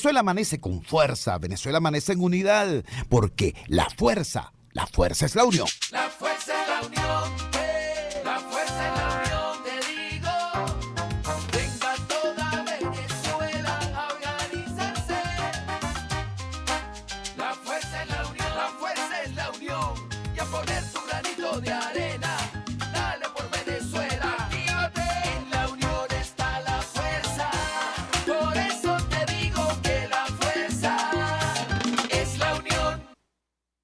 Venezuela amanece con fuerza, Venezuela amanece en unidad, porque la fuerza es la unión. La fuerza es la unión, la fuerza es la unión, te digo. Venga toda Venezuela a organizarse. La fuerza es la unión, la fuerza es la unión. Y a poner tu granito de arena, dale por Venezuela. Actívate, en la unión está la fuerza. Por eso te digo que la fuerza es la unión.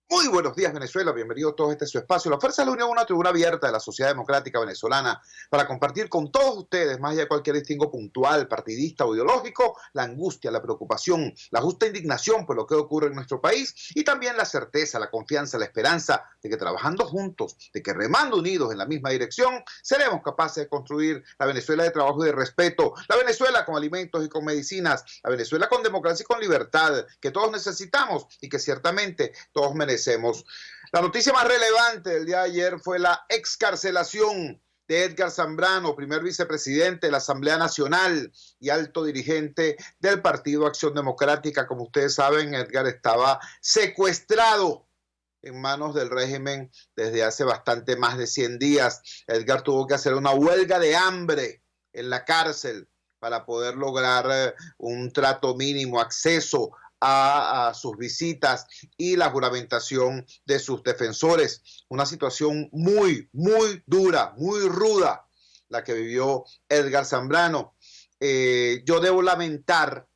Muy buenos días, Venezuela. Bienvenidos todos a este su espacio. La Fuerza de la Unión, una tribuna abierta de la sociedad democrática venezolana para compartir con todos ustedes, más allá de cualquier distingo puntual, partidista o ideológico, la angustia, la preocupación, la justa indignación por lo que ocurre en nuestro país y también la certeza, la confianza, la esperanza de que trabajando juntos, de que remando unidos en la misma dirección, seremos capaces de construir la Venezuela de trabajo y de respeto, la Venezuela con alimentos y con medicinas, la Venezuela con democracia y con libertad, que todos necesitamos y que ciertamente todos merecemos. La noticia más relevante del día de ayer fue la excarcelación de Edgar Zambrano, primer vicepresidente de la Asamblea Nacional y alto dirigente del Partido Acción Democrática. Como ustedes saben, Edgar estaba secuestrado en manos del régimen desde hace bastante más de 100 días. Edgar tuvo que hacer una huelga de hambre en la cárcel para poder lograr un trato mínimo, acceso a sus visitas y la juramentación de sus defensores. Una situación muy, muy dura, muy ruda, la que vivió Edgar Zambrano. Yo debo lamentar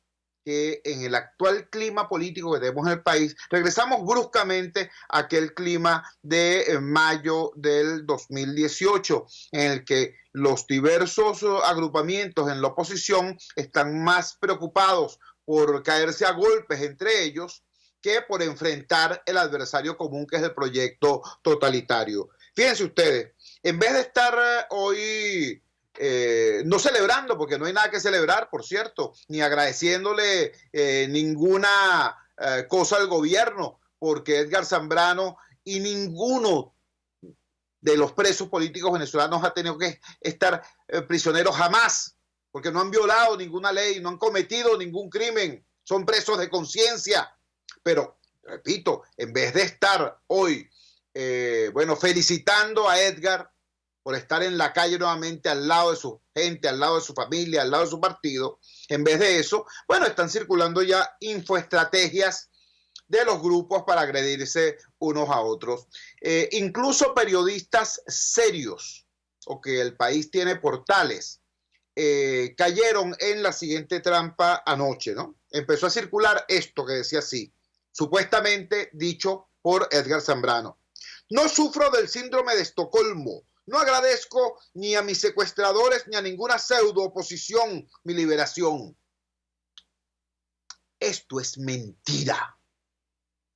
que en el actual clima político que tenemos en el país, regresamos bruscamente a aquel clima de mayo del 2018, en el que los diversos agrupamientos en la oposición están más preocupados por caerse a golpes entre ellos que por enfrentar el adversario común que es el proyecto totalitario. Fíjense ustedes, en vez de estar hoy no celebrando, porque no hay nada que celebrar, por cierto, ni agradeciéndole ninguna cosa al gobierno, porque Edgar Zambrano y ninguno de los presos políticos venezolanos ha tenido que estar prisioneros jamás, porque no han violado ninguna ley, no han cometido ningún crimen, son presos de conciencia. Pero, repito, en vez de estar hoy, felicitando a Edgar por estar en la calle nuevamente al lado de su gente, al lado de su familia, al lado de su partido, en vez de eso, están circulando ya infoestrategias de los grupos para agredirse unos a otros. Incluso periodistas serios, o que el país tiene portales, cayeron en la siguiente trampa anoche, ¿no? Empezó a circular esto que decía así, supuestamente dicho por Edgar Zambrano: no sufro del síndrome de Estocolmo, no agradezco ni a mis secuestradores ni a ninguna pseudo oposición mi liberación. Esto es mentira.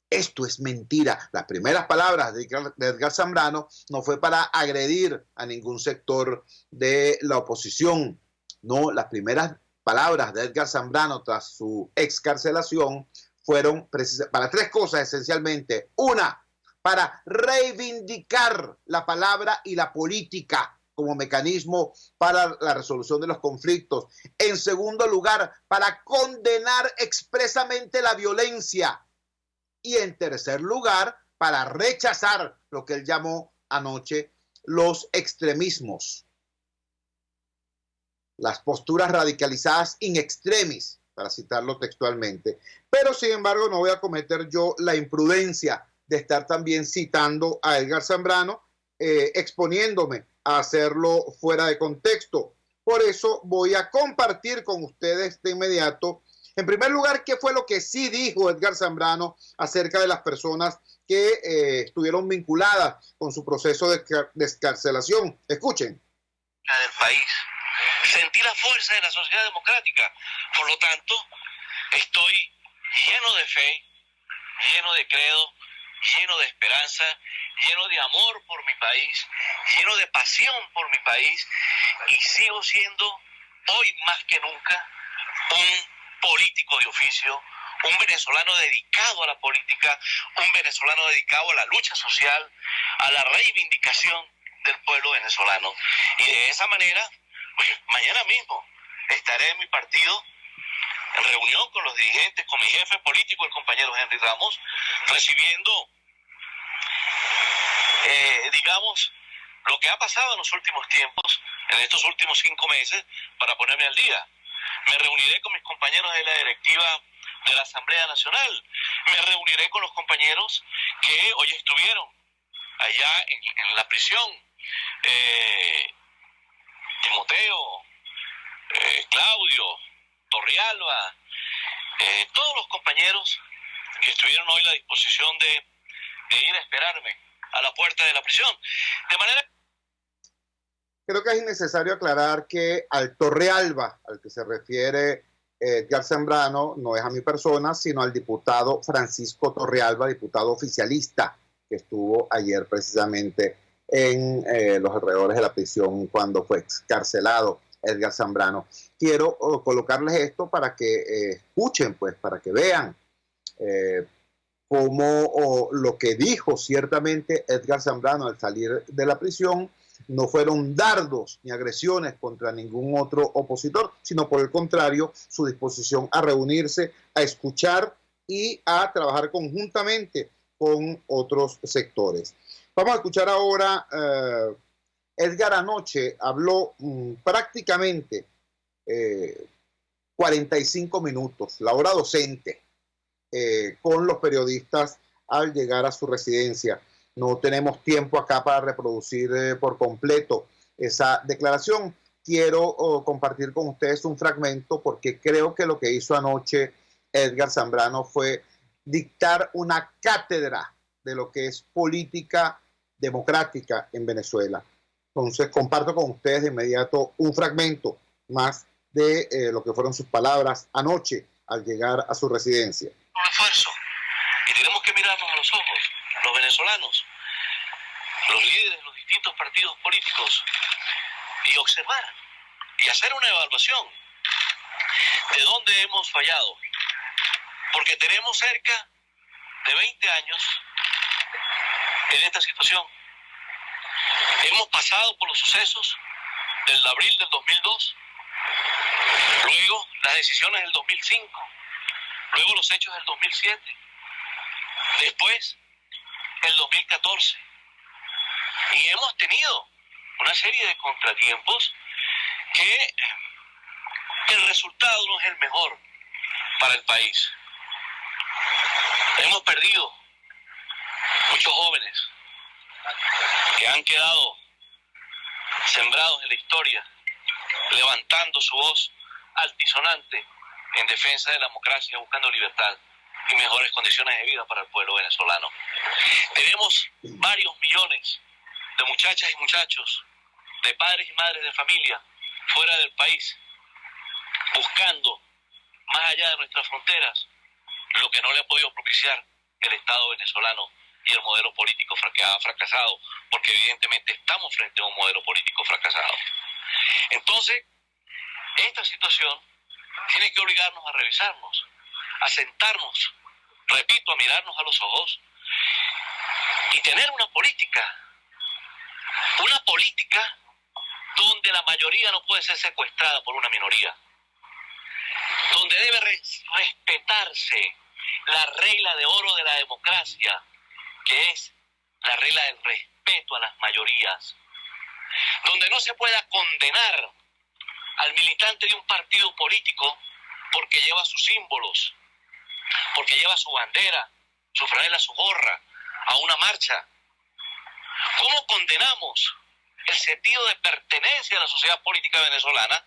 Esto es mentira. Las primeras palabras de Edgar Zambrano no fue para agredir a ningún sector de la oposición. No, las primeras palabras de Edgar Zambrano tras su excarcelación fueron para tres cosas esencialmente. Una, para reivindicar la palabra y la política como mecanismo para la resolución de los conflictos. En segundo lugar, para condenar expresamente la violencia. Y en tercer lugar, para rechazar lo que él llamó anoche los extremismos, las posturas radicalizadas in extremis, para citarlo textualmente. Pero, sin embargo, no voy a cometer yo la imprudencia de estar también citando a Edgar Zambrano, exponiéndome a hacerlo fuera de contexto. Por eso voy a compartir con ustedes de inmediato, en primer lugar, qué fue lo que sí dijo Edgar Zambrano acerca de las personas que estuvieron vinculadas con su proceso de excarcelación. Escuchen. Del país. Sentí la fuerza de la sociedad democrática. Por lo tanto, estoy lleno de fe, lleno de credo, lleno de esperanza, lleno de amor por mi país, lleno de pasión por mi país, y sigo siendo hoy más que nunca un político de oficio, un venezolano dedicado a la política, un venezolano dedicado a la lucha social, a la reivindicación del pueblo venezolano. Y de esa manera, mañana mismo estaré en mi partido en reunión con los dirigentes, con mi jefe político, el compañero Henry Ramos, recibiendo, digamos, lo que ha pasado en los últimos tiempos, en estos últimos 5 meses, para ponerme al día. Me reuniré con mis compañeros de la directiva de la Asamblea Nacional. Me reuniré con los compañeros que hoy estuvieron allá en la prisión. Timoteo, Claudio, Torrealba, todos los compañeros que estuvieron hoy a la disposición de ir a esperarme a la puerta de la prisión. De manera... Creo que es innecesario aclarar que al Torrealba, al que se refiere Edgar Zambrano, no es a mi persona, sino al diputado Francisco Torrealba, diputado oficialista, que estuvo ayer precisamente en los alrededores de la prisión cuando fue excarcelado Edgar Zambrano. Quiero colocarles esto para que escuchen, pues, para que vean cómo lo que dijo ciertamente Edgar Zambrano al salir de la prisión no fueron dardos ni agresiones contra ningún otro opositor, sino por el contrario, su disposición a reunirse, a escuchar y a trabajar conjuntamente con otros sectores. Vamos a escuchar ahora, Edgar anoche habló prácticamente 45 minutos, la hora docente, con los periodistas al llegar a su residencia. No tenemos tiempo acá para reproducir por completo esa declaración. Quiero compartir con ustedes un fragmento porque creo que lo que hizo anoche Edgar Zambrano fue dictar una cátedra de lo que es política democrática en Venezuela. Entonces comparto con ustedes de inmediato un fragmento más de lo que fueron sus palabras anoche al llegar a su residencia. Un esfuerzo y tenemos que mirarnos a los ojos, los venezolanos, los líderes de los distintos partidos políticos, y observar y hacer una evaluación de dónde hemos fallado, porque tenemos cerca de 20 años en esta situación. Hemos pasado por los sucesos del abril del 2002, luego las decisiones del 2005, luego los hechos del 2007, después el 2014, y hemos tenido una serie de contratiempos que el resultado no es el mejor para el país. Hemos perdido muchos jóvenes que han quedado sembrados en la historia, levantando su voz altisonante en defensa de la democracia, buscando libertad y mejores condiciones de vida para el pueblo venezolano. Tenemos varios millones de muchachas y muchachos, de padres y madres de familia fuera del país, buscando más allá de nuestras fronteras lo que no le ha podido propiciar el Estado venezolano y el modelo político que ha fracasado, porque evidentemente estamos frente a un modelo político fracasado. Entonces, esta situación tiene que obligarnos a revisarnos, a sentarnos, repito, a mirarnos a los ojos y tener una política donde la mayoría no puede ser secuestrada por una minoría, donde debe respetarse la regla de oro de la democracia, que es la regla del respeto a las mayorías, donde no se pueda condenar al militante de un partido político porque lleva sus símbolos, porque lleva su bandera, su franela, su gorra, a una marcha. ¿Cómo condenamos el sentido de pertenencia a la sociedad política venezolana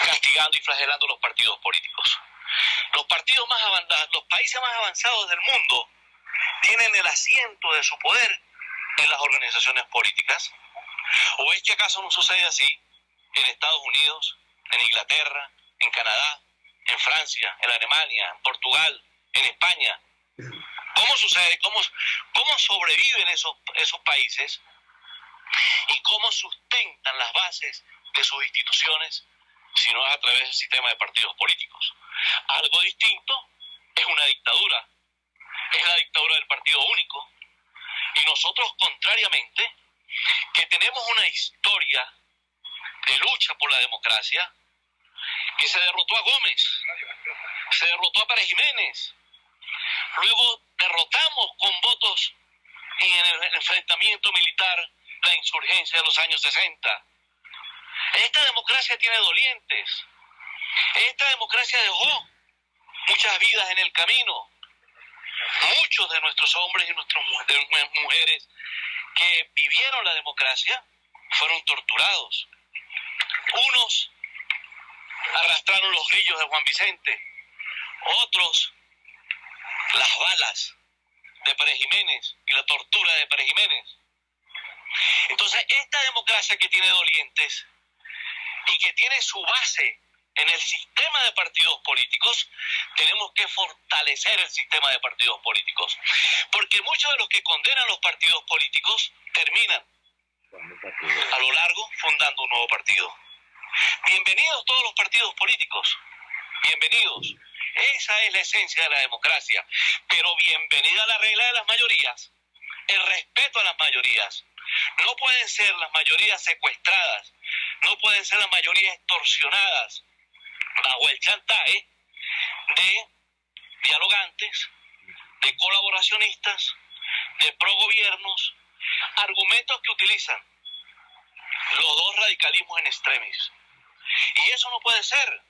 castigando y flagelando los partidos políticos? Los partidos más avanzados, los países más avanzados del mundo tienen el asiento de su poder en las organizaciones políticas. ¿O es que acaso no sucede así en Estados Unidos, en Inglaterra, en Canadá, en Francia, en Alemania, en Portugal, en España? ¿Cómo sucede? ¿Cómo sobreviven esos países? ¿Y cómo sustentan las bases de sus instituciones si no es a través del sistema de partidos políticos? Algo distinto es una dictadura. Es la dictadura del partido único. Y nosotros, contrariamente, que tenemos una historia de lucha por la democracia, que se derrotó a Gómez, se derrotó a Pérez Jiménez, luego derrotamos con votos en el enfrentamiento militar la insurgencia de los años 60. Esta democracia tiene dolientes, esta democracia dejó muchas vidas en el camino. Muchos de nuestros hombres y nuestras mujeres que vivieron la democracia fueron torturados. Unos arrastraron los grillos de Juan Vicente, otros las balas de Pérez Jiménez y la tortura de Pérez Jiménez. Entonces, esta democracia que tiene dolientes y que tiene su base en el sistema de partidos políticos, tenemos que fortalecer el sistema de partidos políticos. Porque muchos de los que condenan los partidos políticos terminan a lo largo fundando un nuevo partido. Bienvenidos todos los partidos políticos, bienvenidos. Esa es la esencia de la democracia. Pero bienvenida la regla de las mayorías, el respeto a las mayorías. No pueden ser las mayorías secuestradas, no pueden ser las mayorías extorsionadas bajo el chantaje de dialogantes, de colaboracionistas, de progobiernos, argumentos que utilizan los dos radicalismos en extremis. Y eso no puede ser,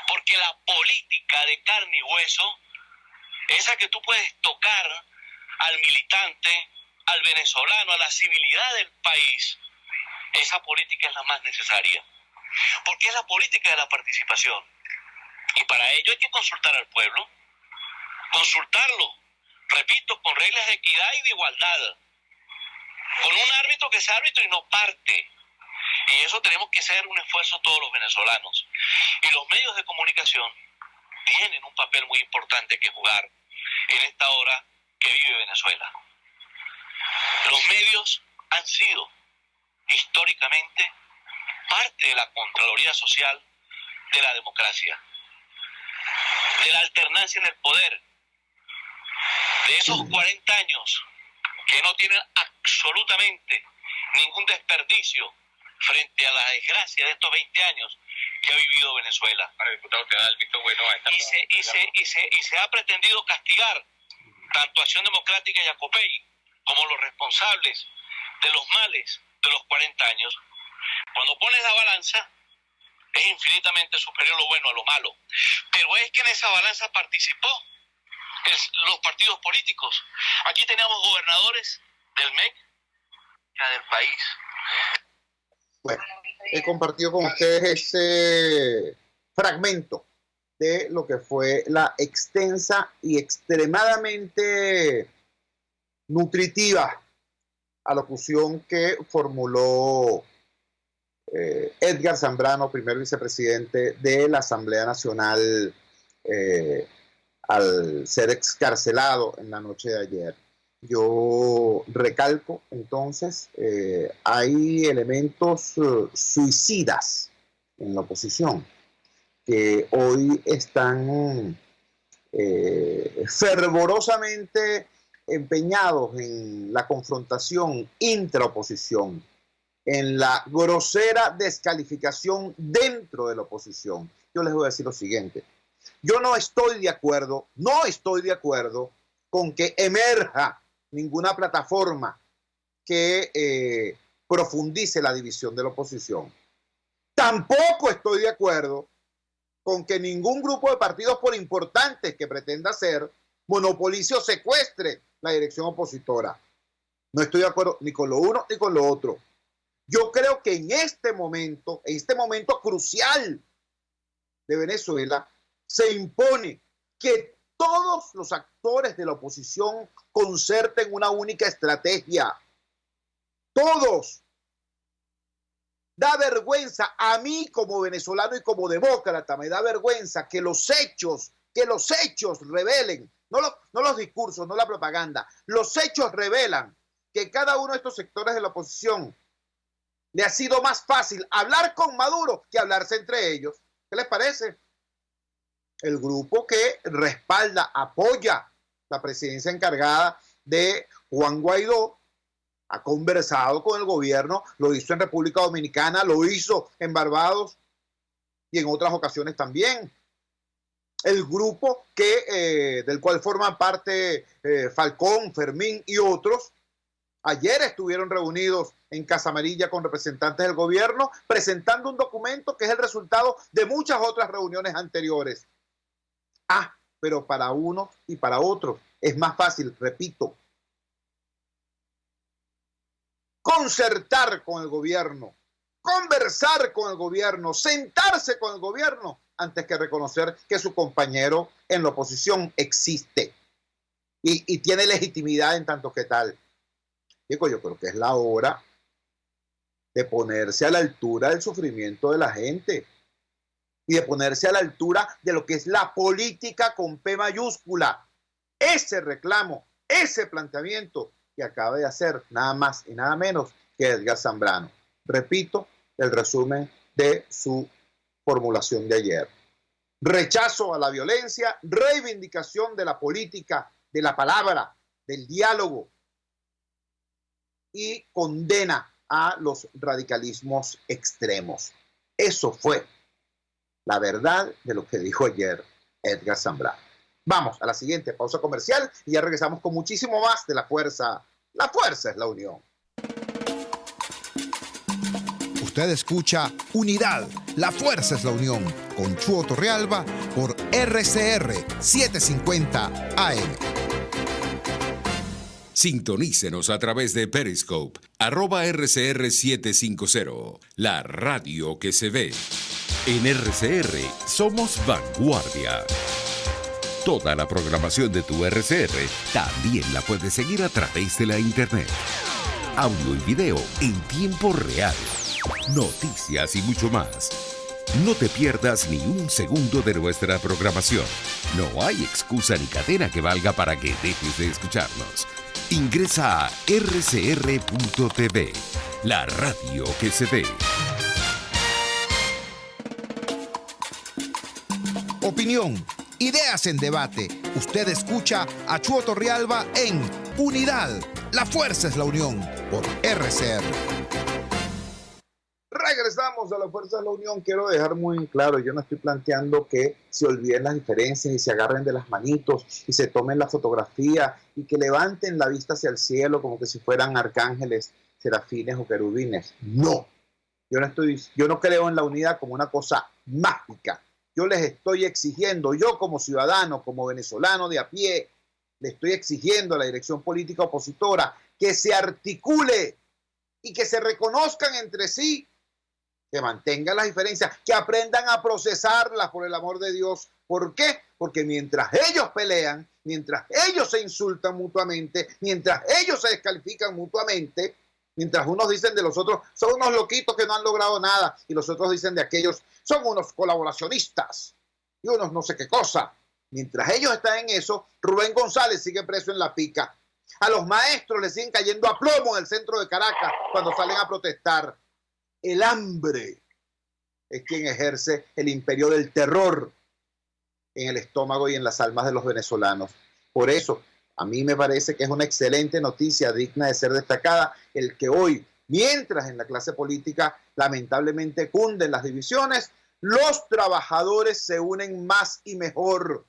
porque la política de carne y hueso, esa que tú puedes tocar al militante, al venezolano, a la civilidad del país, esa política es la más necesaria, porque es la política de la participación. Y para ello hay que consultar al pueblo, consultarlo, repito, con reglas de equidad y de igualdad, con un árbitro que sea árbitro y no parte. Y eso tenemos que hacer un esfuerzo todos los venezolanos. Y los medios de comunicación tienen un papel muy importante que jugar en esta hora que vive Venezuela. Los medios han sido históricamente parte de la Contraloría Social de la democracia, de la alternancia en el poder, de esos 40 años que no tienen absolutamente ningún desperdicio frente a la desgracia de estos 20 años que ha vivido Venezuela. Para el diputado que da el visto bueno a esta y se ha pretendido castigar tanto Acción Democrática y ACOPEI como los responsables de los males de los 40 años. Cuando pones la balanza, es infinitamente superior lo bueno a lo malo. Pero es que en esa balanza participó los partidos políticos. Aquí teníamos gobernadores del MEC y del país. Bueno, he compartido con ustedes ese fragmento de lo que fue la extensa y extremadamente nutritiva alocución que formuló Edgar Zambrano, primer vicepresidente de la Asamblea Nacional, al ser excarcelado en la noche de ayer. Yo recalco, entonces, hay elementos suicidas en la oposición que hoy están fervorosamente empeñados en la confrontación intraoposición, en la grosera descalificación dentro de la oposición. Yo les voy a decir lo siguiente. Yo no estoy de acuerdo con que emerja ninguna plataforma que profundice la división de la oposición. Tampoco estoy de acuerdo con que ningún grupo de partidos, por importantes que pretenda ser, monopolice o secuestre la dirección opositora. No estoy de acuerdo ni con lo uno ni con lo otro. Yo creo que en este momento crucial de Venezuela, se impone que todos los actores de la oposición concerten una única estrategia. Todos. Da vergüenza a mí como venezolano y como demócrata, me da vergüenza que los hechos revelen, no los discursos, no la propaganda, los hechos revelan que cada uno de estos sectores de la oposición le ha sido más fácil hablar con Maduro que hablarse entre ellos. ¿Qué les parece? El grupo que respalda, apoya la presidencia encargada de Juan Guaidó, ha conversado con el gobierno, lo hizo en República Dominicana, lo hizo en Barbados, y en otras ocasiones también. El grupo del cual forman parte Falcón, Fermín y otros, ayer estuvieron reunidos en Casa Amarilla con representantes del gobierno presentando un documento que es el resultado de muchas otras reuniones anteriores. Pero para uno y para otros es más fácil, repito, concertar con el gobierno, conversar con el gobierno, sentarse con el gobierno, antes que reconocer que su compañero en la oposición existe y tiene legitimidad en tanto que tal. Digo, yo creo que es la hora de ponerse a la altura del sufrimiento de la gente y de ponerse a la altura de lo que es la política con P mayúscula. Ese reclamo, ese planteamiento que acaba de hacer nada más y nada menos que Edgar Zambrano. Repito el resumen de su formulación de ayer. Rechazo a la violencia, reivindicación de la política, de la palabra, del diálogo y condena a los radicalismos extremos. Eso fue la verdad de lo que dijo ayer Edgar Zambrano. Vamos a la siguiente pausa comercial y ya regresamos con muchísimo más de La Fuerza. La fuerza es la unión. Usted escucha Unidad, la fuerza es la unión, con Chuo Torrealba por RCR 750 AM. Sintonícenos a través de Periscope, @RCR750, la radio que se ve. En RCR somos vanguardia. Toda la programación de tu RCR también la puedes seguir a través de la internet. Audio y video en tiempo real. Noticias y mucho más. No te pierdas ni un segundo de nuestra programación. No hay excusa ni cadena que valga para que dejes de escucharnos. Ingresa a rcr.tv, la radio que se ve. Opinión, ideas en debate. Usted escucha a Chuo Torrealba en Unidad, la fuerza es la unión, por RCR. Regresamos a La Fuerza de la Unión. Quiero dejar muy claro, yo no estoy planteando que se olviden las diferencias y se agarren de las manitos y se tomen la fotografía y que levanten la vista hacia el cielo como que si fueran arcángeles, serafines o querubines. No, yo no creo en la unidad como una cosa mágica. Yo les estoy exigiendo, yo como ciudadano, como venezolano de a pie, le estoy exigiendo a la dirección política opositora que se articule y que se reconozcan entre sí, que mantengan las diferencias, que aprendan a procesarlas, por el amor de Dios. ¿Por qué? Porque mientras ellos pelean, mientras ellos se insultan mutuamente, mientras ellos se descalifican mutuamente, mientras unos dicen de los otros, son unos loquitos que no han logrado nada, y los otros dicen de aquellos, son unos colaboracionistas, y unos no sé qué cosa. Mientras ellos están en eso, Rubén González sigue preso en La Pica. A los maestros les siguen cayendo a plomo en el centro de Caracas cuando salen a protestar. El hambre es quien ejerce el imperio del terror en el estómago y en las almas de los venezolanos. Por eso, a mí me parece que es una excelente noticia, digna de ser destacada, el que hoy, mientras en la clase política lamentablemente cunden las divisiones, los trabajadores se unen más y mejor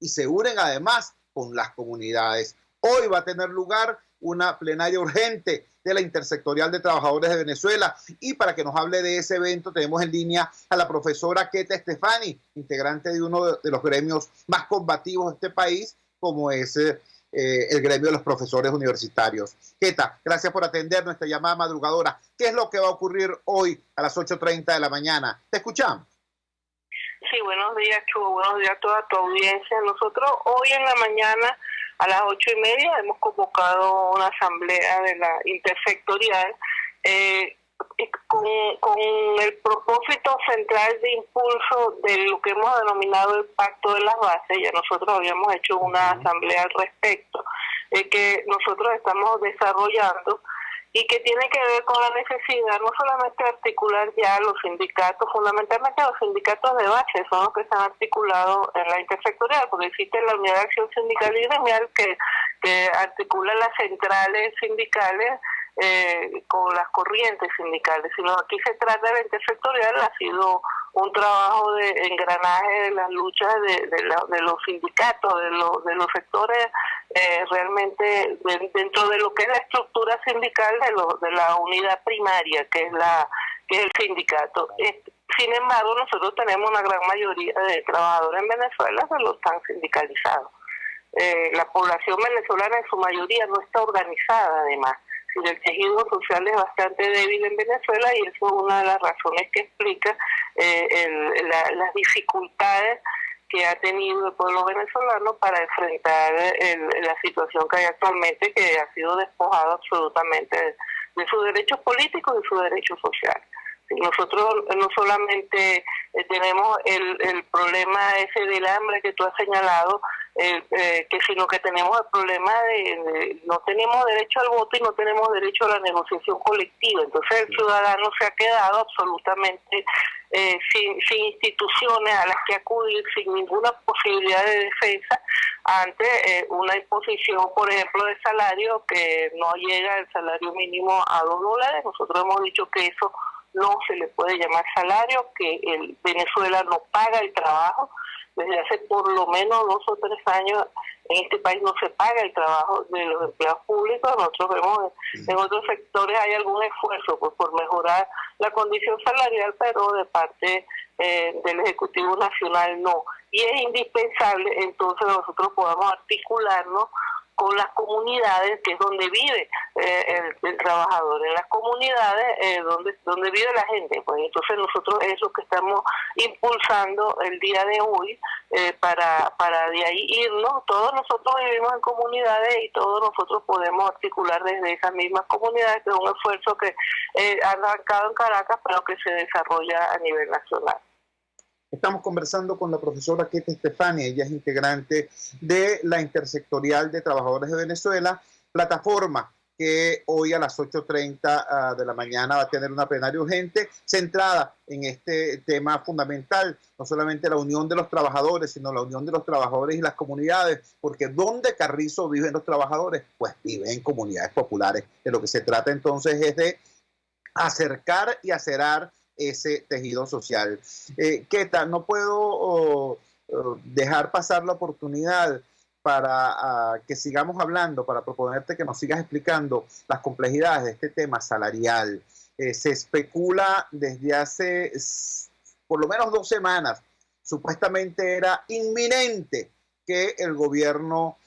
y se unen además con las comunidades. Hoy va a tener lugar una plenaria urgente de la Intersectorial de Trabajadores de Venezuela, y para que nos hable de ese evento tenemos en línea a la profesora Keta Estefani, integrante de uno de los gremios más combativos de este país, como es el gremio de los profesores universitarios. Keta, gracias por atender nuestra llamada madrugadora. ¿Qué es lo que va a ocurrir hoy a las 8:30 de la mañana? Te escuchamos. Sí, buenos días, Chuo. Buenos días a toda tu audiencia. Nosotros hoy en la mañana a las 8:30 hemos convocado una asamblea de la intersectorial con el propósito central de impulso de lo que hemos denominado el Pacto de las Bases. Ya nosotros habíamos hecho una asamblea al respecto, que nosotros estamos desarrollando y que tiene que ver con la necesidad no solamente de articular ya los sindicatos, fundamentalmente los sindicatos de base son los que se han articulado en la intersectorial, porque existe la Unidad de Acción Sindical y Gremial que articula las centrales sindicales con las corrientes sindicales, sino aquí se trata de la intersectorial, ha sido un trabajo de engranaje de las luchas de los sindicatos, de los sectores realmente dentro de lo que es la estructura sindical de la unidad primaria, que es el sindicato. Sin embargo, nosotros tenemos una gran mayoría de trabajadores en Venezuela que lo están sindicalizados. La población venezolana en su mayoría no está organizada, además. El tejido social es bastante débil en Venezuela y eso es una de las razones que explica las dificultades que ha tenido el pueblo venezolano para enfrentar la situación que hay actualmente, que ha sido despojado absolutamente de sus derechos políticos y sus derechos sociales. Nosotros no solamente tenemos el problema ese del hambre que tú has señalado, sino que tenemos el problema de no tenemos derecho al voto y no tenemos derecho a la negociación colectiva. Entonces el ciudadano se ha quedado absolutamente sin instituciones a las que acudir, sin ninguna posibilidad de defensa ante una imposición, por ejemplo, de salario que no llega el salario mínimo a $2. Nosotros hemos dicho que eso no se le puede llamar salario, que Venezuela no paga el trabajo. Desde hace por lo menos 2 o 3 años en este país no se paga el trabajo de los empleados públicos. Nosotros vemos en otros sectores hay algún esfuerzo por mejorar la condición salarial, pero de parte del Ejecutivo Nacional no. Y es indispensable entonces nosotros podamos articularnos con las comunidades, que es donde vive el trabajador, en las comunidades donde vive la gente. Pues entonces nosotros es lo que estamos impulsando el día de hoy para de ahí irnos. Todos nosotros vivimos en comunidades y todos nosotros podemos articular desde esas mismas comunidades, que es un esfuerzo que ha arrancado en Caracas, pero que se desarrolla a nivel nacional. Estamos conversando con la profesora Ketty Stefani, ella es integrante de la Intersectorial de Trabajadores de Venezuela, plataforma que hoy a las 8:30 de la mañana va a tener una plenaria urgente centrada en este tema fundamental, no solamente la unión de los trabajadores, sino la unión de los trabajadores y las comunidades, porque ¿dónde, Carrizo, viven los trabajadores? Pues viven en comunidades populares. De lo que se trata entonces es de acercar y acerar ese tejido social. Keta, no puedo dejar pasar la oportunidad para que sigamos hablando, para proponerte que nos sigas explicando las complejidades de este tema salarial. Se especula desde hace por lo menos 2 semanas, supuestamente era inminente que el gobierno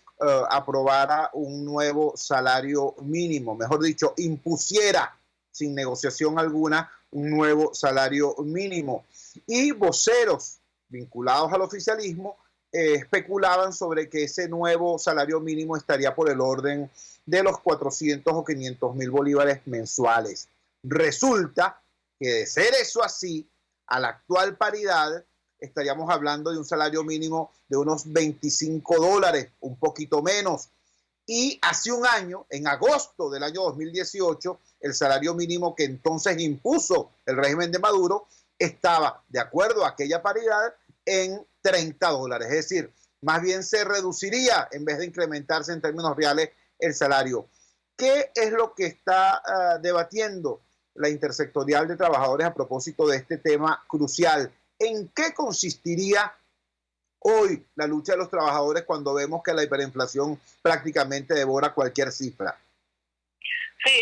aprobara un nuevo salario mínimo, mejor dicho, impusiera sin negociación alguna un nuevo salario mínimo. Y voceros vinculados al oficialismo especulaban sobre que ese nuevo salario mínimo estaría por el orden de los 400 o 500 mil bolívares mensuales. Resulta que de ser eso así, a la actual paridad, estaríamos hablando de un salario mínimo de unos $25, un poquito menos. Y hace un año, en agosto del año 2018, el salario mínimo que entonces impuso el régimen de Maduro estaba, de acuerdo a aquella paridad, en $30. Es decir, más bien se reduciría en vez de incrementarse en términos reales el salario. ¿Qué es lo que está debatiendo la Intersectorial de Trabajadores a propósito de este tema crucial? ¿En qué consistiría hoy la lucha de los trabajadores cuando vemos que la hiperinflación prácticamente devora cualquier cifra? Sí,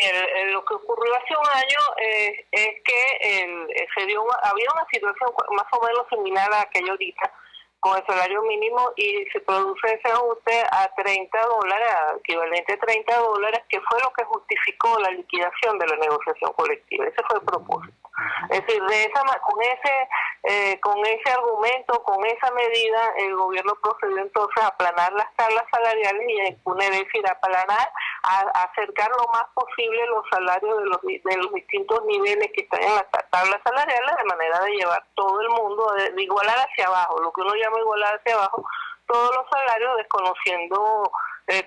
lo que ocurrió hace un año es que había una situación más o menos similar a aquella ahorita con el salario mínimo y se produce ese ajuste a $30, equivalente a $30, que fue lo que justificó la liquidación de la negociación colectiva. Ese fue el propósito. Es decir, con ese argumento, con esa medida, el gobierno procedió entonces a aplanar las tablas salariales y a acercar lo más posible los salarios de los distintos niveles que están en las tablas salariales, de manera de llevar todo el mundo, de igualar hacia abajo, lo que uno llama igualar hacia abajo, todos los salarios, desconociendo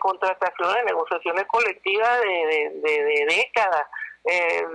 contrataciones, negociaciones colectivas de décadas,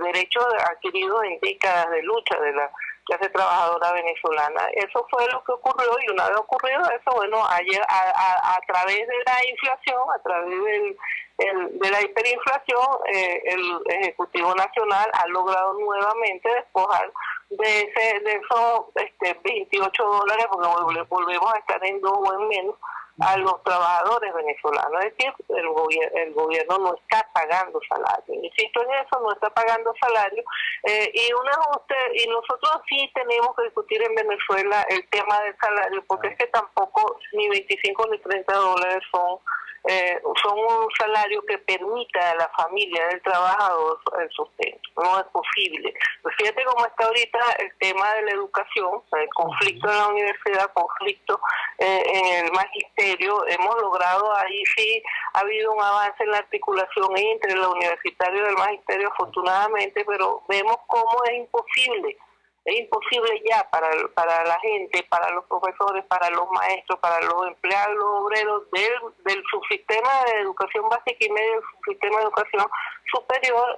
derechos adquiridos en décadas de lucha de la clase trabajadora venezolana. Eso fue lo que ocurrió, y una vez ocurrido eso, bueno, a través de la inflación, a través de la hiperinflación, el Ejecutivo Nacional ha logrado nuevamente despojar de esos $28, porque volvemos a estar en 2 o en menos, a los trabajadores venezolanos. Es decir, el gobierno no está pagando salario. Insisto en eso, no está pagando salario. Y un ajuste, y nosotros sí tenemos que discutir en Venezuela el tema del salario, porque es que tampoco ni 25 ni $30 son un salario que permita a la familia del trabajador el sustento. No es posible. Pues fíjate cómo está ahorita el tema de la educación, el conflicto en la universidad, conflicto en el magisterio. Hemos logrado, ahí sí ha habido un avance en la articulación entre el universitario y el magisterio, afortunadamente, pero vemos cómo es imposible ya para la gente, para los profesores, para los maestros, para los empleados, los obreros del subsistema de educación básica y medio del subsistema de educación superior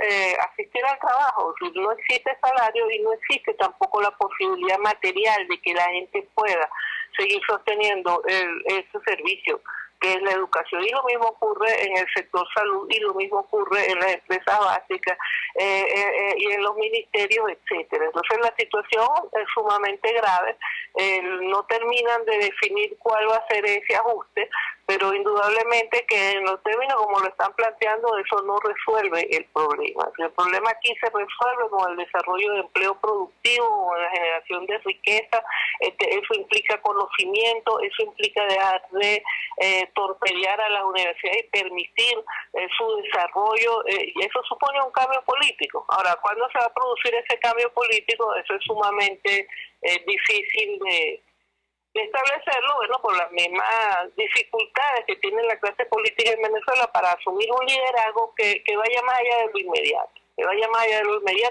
asistir al trabajo. No existe salario y no existe tampoco la posibilidad material de que la gente pueda seguir sosteniendo ese servicio que es la educación, y lo mismo ocurre en el sector salud, y lo mismo ocurre en las empresas básicas y en los ministerios, etcétera. Entonces la situación es sumamente grave, no terminan de definir cuál va a ser ese ajuste, pero indudablemente que en los términos como lo están planteando, eso no resuelve el problema. El problema aquí se resuelve con el desarrollo de empleo productivo, con la generación de riqueza. Eso implica conocimiento, eso implica dejar de torpedear a las universidades y permitir su desarrollo, y eso supone un cambio político. Ahora, ¿cuándo se va a producir ese cambio político? Eso es sumamente difícil de establecerlo, por las mismas dificultades que tiene la clase política en Venezuela para asumir un liderazgo que vaya más allá de lo inmediato.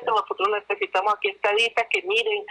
Nosotros necesitamos aquí estadistas que miren,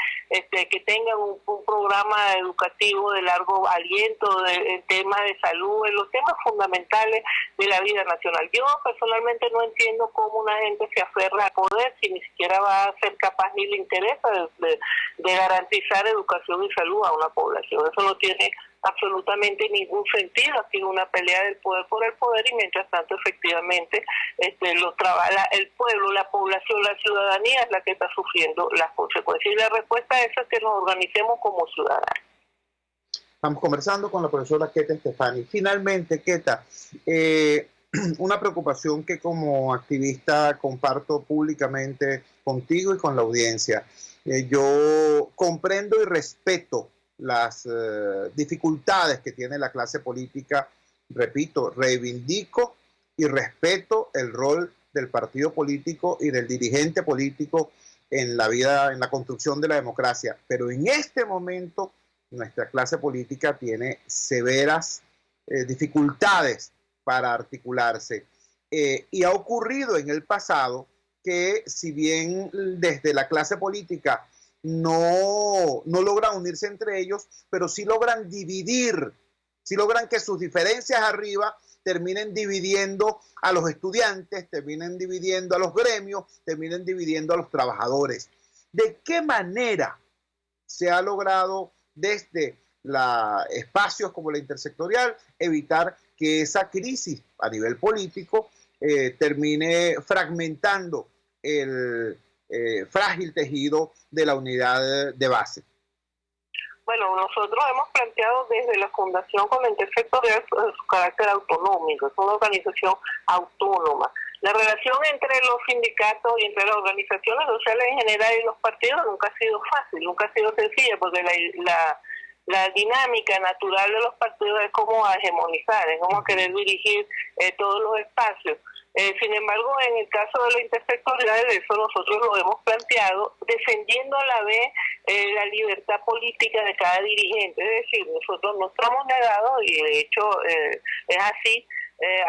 que tengan un programa educativo de largo aliento en temas de salud, en los temas fundamentales de la vida nacional. Yo personalmente no entiendo cómo una gente se aferra al poder si ni siquiera va a ser capaz ni le interesa de garantizar educación y salud a una población. Eso no tiene absolutamente ningún sentido. Ha sido una pelea del poder por el poder, y mientras tanto efectivamente el pueblo, la población, la ciudadanía es la que está sufriendo las consecuencias, y la respuesta a eso es que nos organicemos como ciudadanos. Estamos conversando con la profesora Keta Estefani. Finalmente, Keta, una preocupación que como activista comparto públicamente contigo y con la audiencia. Yo comprendo y respeto las dificultades que tiene la clase política. Repito, reivindico y respeto el rol del partido político y del dirigente político en la vida, en la construcción de la democracia. Pero en este momento nuestra clase política tiene severas dificultades para articularse. Y ha ocurrido en el pasado que, si bien desde la clase política no logran unirse entre ellos, pero sí logran dividir, sí logran que sus diferencias arriba terminen dividiendo a los estudiantes, terminen dividiendo a los gremios, terminen dividiendo a los trabajadores. ¿De qué manera se ha logrado desde espacios como la intersectorial evitar que esa crisis a nivel político termine fragmentando el frágil tejido de la unidad de base? Bueno, nosotros hemos planteado desde la fundación con la intersectorial su carácter autonómico, es una organización autónoma. La relación entre los sindicatos y entre las organizaciones sociales en general y los partidos nunca ha sido fácil, nunca ha sido sencilla, porque la dinámica natural de los partidos es como a hegemonizar, es como a querer dirigir todos los espacios. Sin embargo, en el caso de la intersectorial, eso nosotros lo hemos planteado, defendiendo a la vez la libertad política de cada dirigente. Es decir, nosotros no estamos negados, y de hecho es así,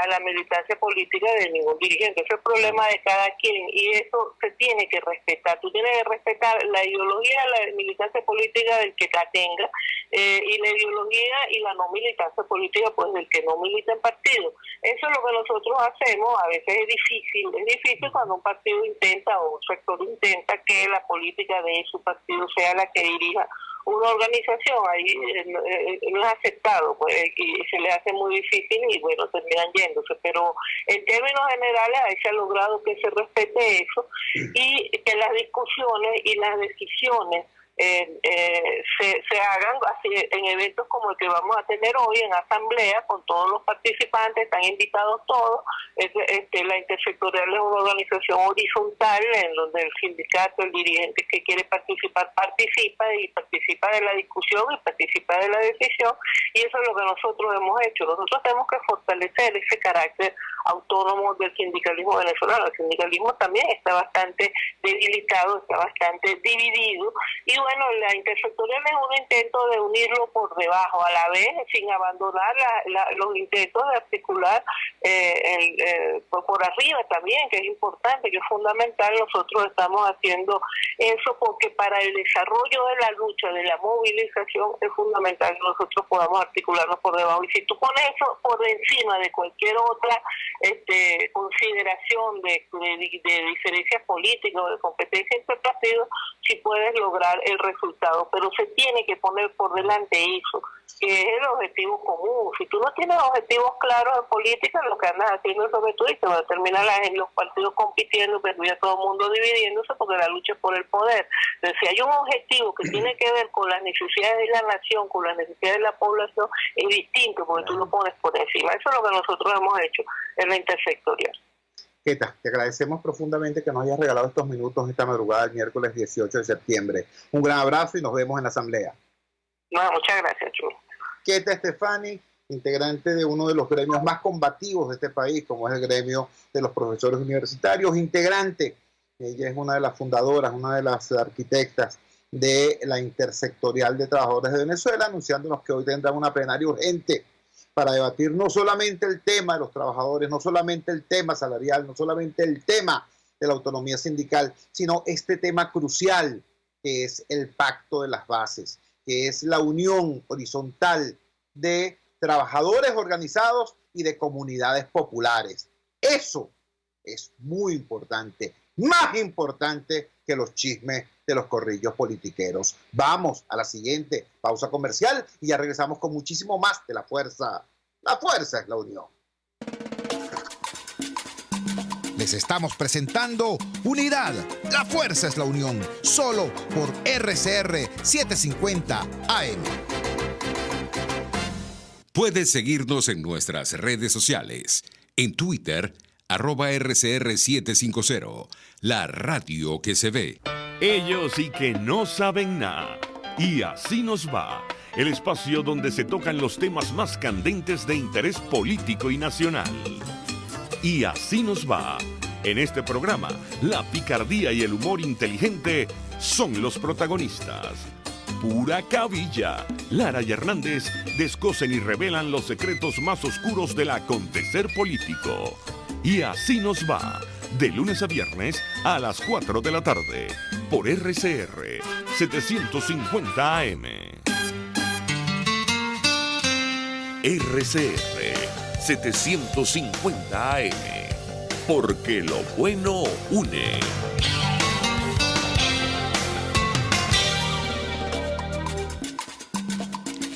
a la militancia política de ningún dirigente. Ese es el problema de cada quien, y eso se tiene que respetar. Tú tienes que respetar la ideología, la militancia política del que la tenga, y la ideología y la no militancia política pues del que no milita en partido. Eso es lo que nosotros hacemos. A veces es difícil cuando un partido intenta o un sector intenta que la política de su partido sea la que dirija una organización, ahí no es aceptado, pues, y se le hace muy difícil y bueno, terminan yéndose, pero en términos generales ahí se ha logrado que se respete eso y que las discusiones y las decisiones se hagan así en eventos como el que vamos a tener hoy en asamblea con todos los participantes, están invitados todos. La intersectorial es una organización horizontal en donde el sindicato, el dirigente que quiere participar participa y participa de la discusión y participa de la decisión, y eso es lo que nosotros hemos hecho. Nosotros tenemos que fortalecer ese carácter autónomo del sindicalismo venezolano. El sindicalismo también está bastante debilitado, está bastante dividido, y bueno, la intersectorial es un intento de unirlo por debajo, a la vez sin abandonar los intentos de articular por arriba también, que es importante, que es fundamental. Nosotros estamos haciendo eso porque para el desarrollo de la lucha, de la movilización, es fundamental que nosotros podamos articularnos por debajo, y si tú pones eso por encima de cualquier otra consideración de diferencias políticas o de competencia entre partidos, si puedes lograr el resultado, pero se tiene que poner por delante eso, que es el objetivo común. Si tú no tienes objetivos claros en política, lo que andas haciendo es lo que tú dices, va a terminar los partidos compitiendo, pero ya todo el mundo dividiéndose porque la lucha es por el poder. Entonces, si hay un objetivo que tiene que ver con las necesidades de la nación, con las necesidades de la población, es distinto porque tú lo pones por encima. Eso es lo que nosotros hemos hecho en la intersectorial. Queta, te agradecemos profundamente que nos hayas regalado estos minutos esta madrugada del miércoles 18 de septiembre. Un gran abrazo y nos vemos en la asamblea. No, muchas gracias, Chuy. Queta Estefani, integrante de uno de los gremios más combativos de este país, como es el gremio de los profesores universitarios, integrante. Ella es una de las fundadoras, una de las arquitectas de la Intersectorial de Trabajadores de Venezuela, anunciándonos que hoy tendrán una plenaria urgente para debatir no solamente el tema de los trabajadores, no solamente el tema salarial, no solamente el tema de la autonomía sindical, sino este tema crucial que es el pacto de las bases, que es la unión horizontal de trabajadores organizados y de comunidades populares. Eso es muy importante, más importante que los chismes de los corrillos politiqueros. Vamos a la siguiente pausa comercial y ya regresamos con muchísimo más de La Fuerza. La fuerza es la unión. Les estamos presentando Unidad. La fuerza es la unión. Solo por RCR 750 AM. Puedes seguirnos en nuestras redes sociales. En Twitter, @RCR750. La radio que se ve. Ellos sí que no saben nada. Y así nos va. El espacio donde se tocan los temas más candentes de interés político y nacional. Y así nos va. En este programa, la picardía y el humor inteligente son los protagonistas. Pura cabilla. Lara y Hernández descosen y revelan los secretos más oscuros del acontecer político. Y así nos va. De lunes a viernes a las 4 de la tarde. Por RCR 750 AM. RCR 750 AM. Porque lo bueno une.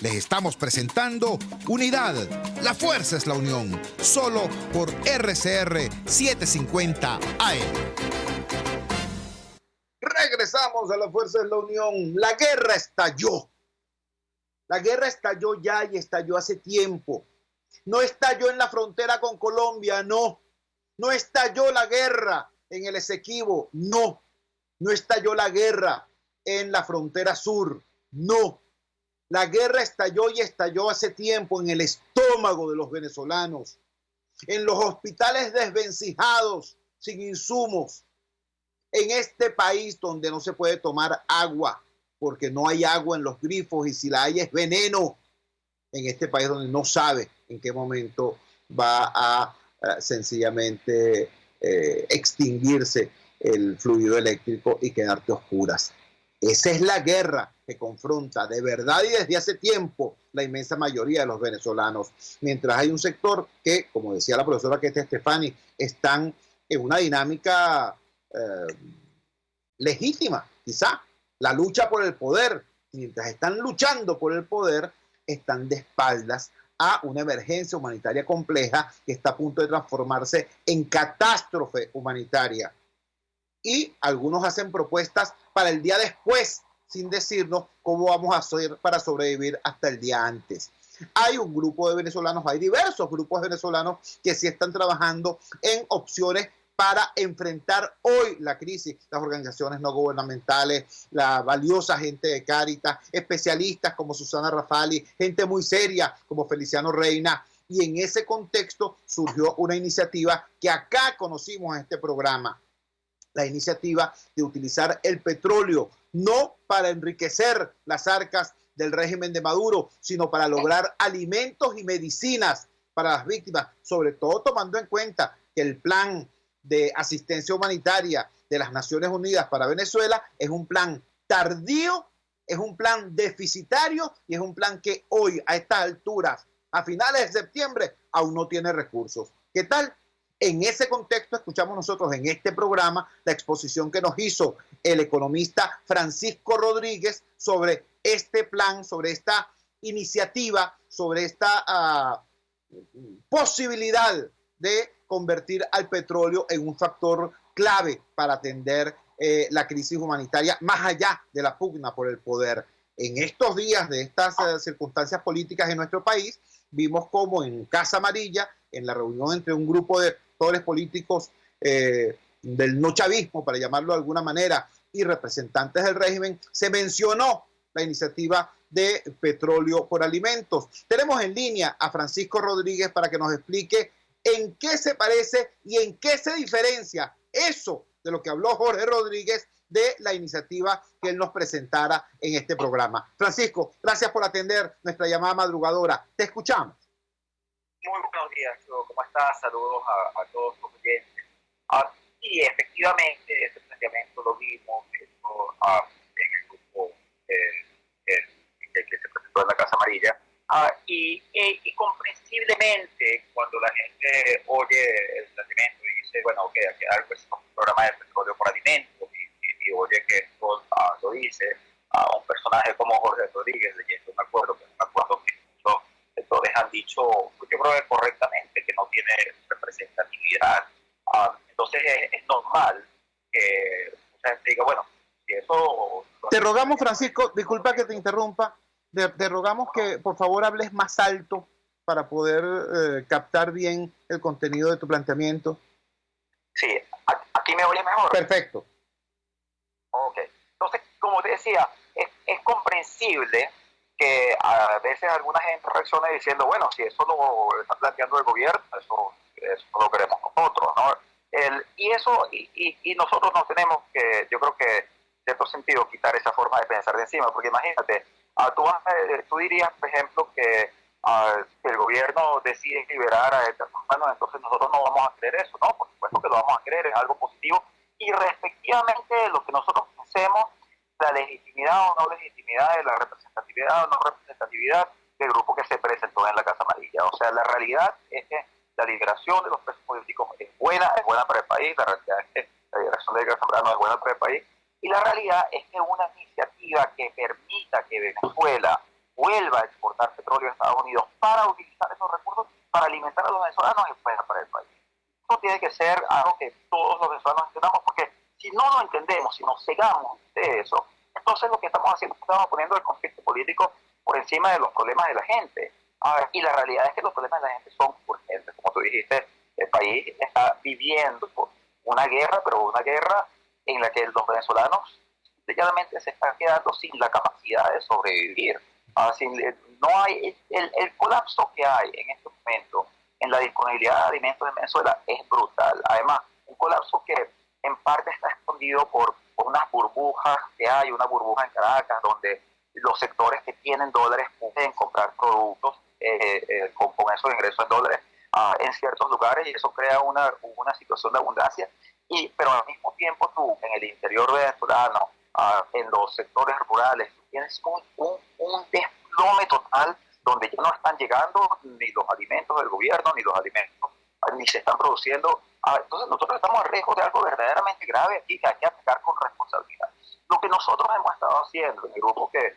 Les estamos presentando Unidad. La fuerza es la unión. Solo por RCR 750 AM. Regresamos a La Fuerza es la Unión. La guerra estalló. La guerra estalló ya y estalló hace tiempo. No estalló en la frontera con Colombia, no. No estalló la guerra en el Esequibo, no. No estalló la guerra en la frontera sur, no. La guerra estalló y estalló hace tiempo en el estómago de los venezolanos, en los hospitales desvencijados, sin insumos, en este país donde no se puede tomar agua, porque no hay agua en los grifos y si la hay es veneno, en este país donde no sabe en qué momento va a sencillamente extinguirse el fluido eléctrico y quedarte a oscuras. Esa es la guerra que confronta de verdad y desde hace tiempo la inmensa mayoría de los venezolanos, mientras hay un sector que, como decía la profesora Queta Estefani, están en una dinámica legítima, quizá, la lucha por el poder, mientras están luchando por el poder, están de espaldas a una emergencia humanitaria compleja que está a punto de transformarse en catástrofe humanitaria. Y algunos hacen propuestas para el día después, sin decirnos cómo vamos a hacer para sobrevivir hasta el día antes. Hay un grupo de venezolanos, hay diversos grupos venezolanos que sí están trabajando en opciones para enfrentar hoy la crisis. Las organizaciones no gubernamentales, la valiosa gente de Cáritas, especialistas como Susana Rafali, gente muy seria como Feliciano Reina. Y en ese contexto surgió una iniciativa que acá conocimos en este programa, la iniciativa de utilizar el petróleo no para enriquecer las arcas del régimen de Maduro, sino para lograr alimentos y medicinas para las víctimas, sobre todo tomando en cuenta que el plan de asistencia humanitaria de las Naciones Unidas para Venezuela es un plan tardío, es un plan deficitario y es un plan que hoy, a estas alturas, a finales de septiembre, aún no tiene recursos. ¿Qué tal? En ese contexto escuchamos nosotros en este programa la exposición que nos hizo el economista Francisco Rodríguez sobre este plan, sobre esta iniciativa, sobre esta posibilidad de convertir al petróleo en un factor clave para atender la crisis humanitaria más allá de la pugna por el poder. En estos días de estas circunstancias políticas en nuestro país, vimos como en Casa Amarilla, en la reunión entre un grupo de actores políticos del no chavismo, para llamarlo de alguna manera, y representantes del régimen, se mencionó la iniciativa de petróleo por alimentos. Tenemos en línea a Francisco Rodríguez para que nos explique en qué se parece y en qué se diferencia eso de lo que habló Jorge Rodríguez de la iniciativa que él nos presentara en este programa. Francisco, gracias por atender nuestra llamada madrugadora. Te escuchamos. Muy buenos días, ¿cómo estás? Saludos a todos los oyentes. Sí, efectivamente, ese planteamiento lo vimos en el grupo que se presentó en la Casa Amarilla. Y comprensiblemente, cuando la gente oye el planteamiento y dice, bueno, que hay que dar pues, un programa de petróleo por alimentos, y oye que esto lo dice a un personaje como Jorge Rodríguez, leyendo un acuerdo que muchos sectores han dicho, yo creo que correctamente, que no tiene representatividad. Entonces es normal que mucha gente diga, bueno, si eso... Te rogamos, Francisco, disculpa que te interrumpa, te rogamos que por favor hables más alto para poder captar bien el contenido de tu planteamiento. Sí, ¿aquí me oye mejor? Perfecto. Ok, entonces, como te decía, es comprensible que a veces alguna gente reaccione diciendo, bueno, si eso lo está planteando el gobierno, eso lo queremos nosotros, ¿no? Y nosotros no tenemos que, yo creo que en cierto sentido, quitar esa forma de pensar de encima, porque imagínate, tú dirías, por ejemplo, que el gobierno decide liberar a estos hermanos, entonces nosotros no vamos a creer eso, ¿no? Por supuesto que lo vamos a creer, es algo positivo, y respectivamente lo que nosotros pensemos, la legitimidad o no legitimidad de la representatividad o no representatividad del grupo que se presentó en la Casa Amarilla. O sea, la realidad es que la liberación de los presos políticos es buena para el país, la realidad es que la liberación de Edgar Zambrano es buena para el país, y la realidad es que una iniciativa que permita que Venezuela vuelva a exportar petróleo a Estados Unidos para utilizar esos recursos para alimentar a los venezolanos es buena para el país. Eso tiene que ser algo que todos los venezolanos entendamos, porque si no lo entendemos, si nos cegamos de eso, entonces lo que estamos haciendo es que estamos poniendo el conflicto político por encima de los problemas de la gente. Y la realidad es que los problemas de la gente son urgentes. Como tú dijiste, el país está viviendo una guerra, pero una guerra en la que los venezolanos sencillamente se están quedando sin la capacidad de sobrevivir. No hay el colapso que hay en este momento en la disponibilidad de alimentos en Venezuela es brutal. Además, un colapso que en parte está escondido por unas burbujas que hay, una burbuja en Caracas donde los sectores que tienen dólares pueden comprar productos con esos ingresos en dólares en ciertos lugares, y eso crea una situación de abundancia. Pero al mismo tiempo tú en el interior venezolano, en los sectores rurales, tienes un desplome total donde ya no están llegando ni los alimentos del gobierno, ni los alimentos, ni se están produciendo. Entonces nosotros estamos en riesgo de algo verdaderamente grave aquí que hay que atacar con responsabilidad. Lo que nosotros hemos estado haciendo en el grupo que